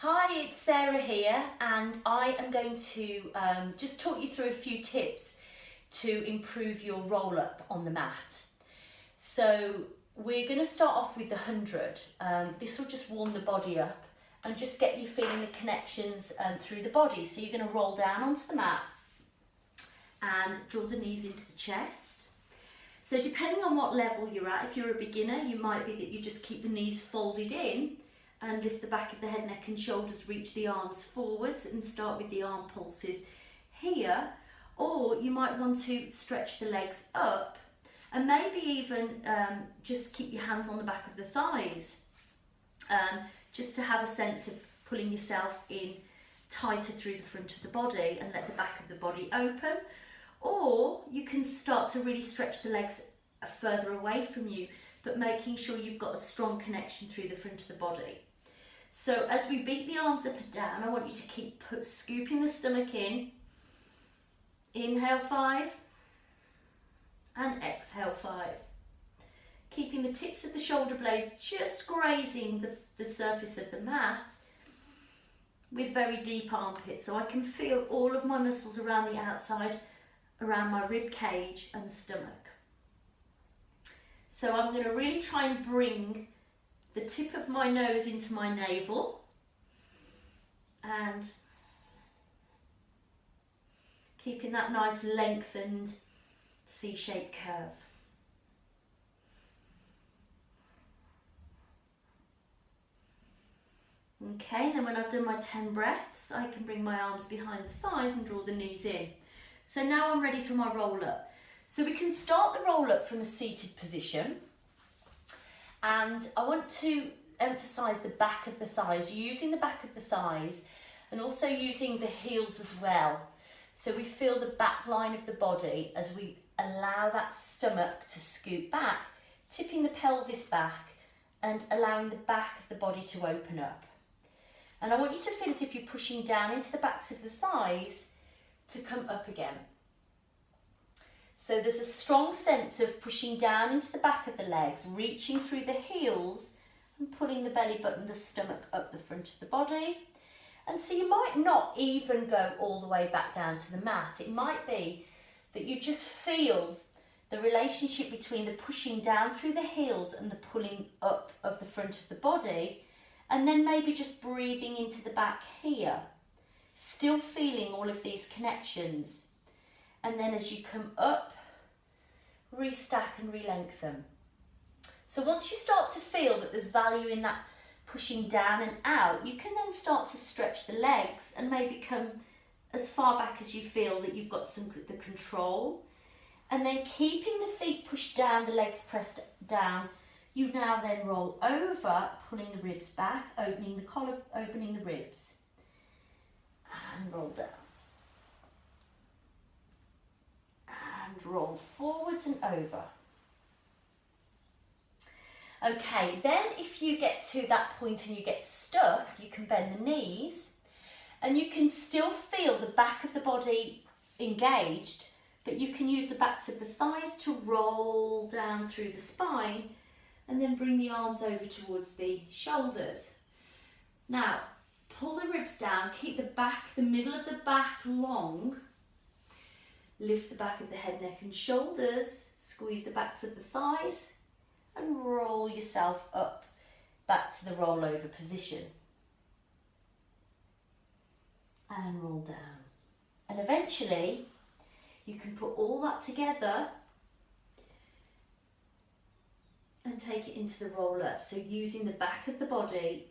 Hi, it's Sarah here, and I am going to just talk you through a few tips to improve your roll up on the mat. So we're going to start off with the 100. This will just warm the body up and just get you feeling the connections through the body. So you're going to roll down onto the mat and draw the knees into the chest. So depending on what level you're at, if you're a beginner, you might be that you just keep the knees folded in and lift the back of the head, neck and shoulders, reach the arms forwards and start with the arm pulses here. Or you might want to stretch the legs up and maybe even just keep your hands on the back of the thighs, just to have a sense of pulling yourself in tighter through the front of the body and let the back of the body open. Or you can start to really stretch the legs further away from you, but making sure you've got a strong connection through the front of the body. So as we beat the arms up and down, I want you to keep scooping the stomach in. Inhale 5 and exhale 5. Keeping the tips of the shoulder blades just grazing the surface of the mat with very deep armpits, so I can feel all of my muscles around the outside, around my rib cage and stomach. So I'm going to really try and bring the tip of my nose into my navel and keeping that nice lengthened C-shaped curve. Okay, then when I've done my 10 breaths, I can bring my arms behind the thighs and draw the knees in. So now I'm ready for my roll up. So we can start the roll up from a seated position. And I want to emphasise the back of the thighs, using the back of the thighs and also using the heels as well. So we feel the back line of the body as we allow that stomach to scoot back, tipping the pelvis back and allowing the back of the body to open up. And I want you to feel as if you're pushing down into the backs of the thighs to come up again. So there's a strong sense of pushing down into the back of the legs, reaching through the heels and pulling the belly button, the stomach up the front of the body. And so you might not even go all the way back down to the mat. It might be that you just feel the relationship between the pushing down through the heels and the pulling up of the front of the body, and then maybe just breathing into the back here, still feeling all of these connections. And then as you come up, restack and re-lengthen. So once you start to feel that there's value in that pushing down and out, you can then start to stretch the legs and maybe come as far back as you feel that you've got the control. And then keeping the feet pushed down, the legs pressed down, you now then roll over, pulling the ribs back, opening the collar, opening the ribs, and roll down. And roll forwards and over. Okay, then if you get to that point and you get stuck, you can bend the knees and you can still feel the back of the body engaged, but you can use the backs of the thighs to roll down through the spine and then bring the arms over towards the shoulders. Now, pull the ribs down, keep the middle of the back long. Lift the back of the head, neck and shoulders, squeeze the backs of the thighs and roll yourself up back to the roll over position. And roll down. And eventually you can put all that together and take it into the roll up. So using the back of the body,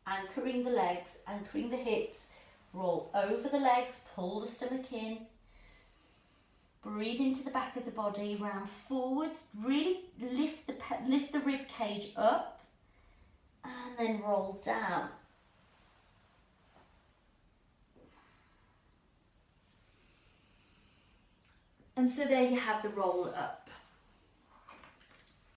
anchoring the legs, anchoring the hips, roll over the legs, pull the stomach in. Breathe into the back of the body, round forwards, really lift the rib cage up and then roll down. And so there you have the roll up.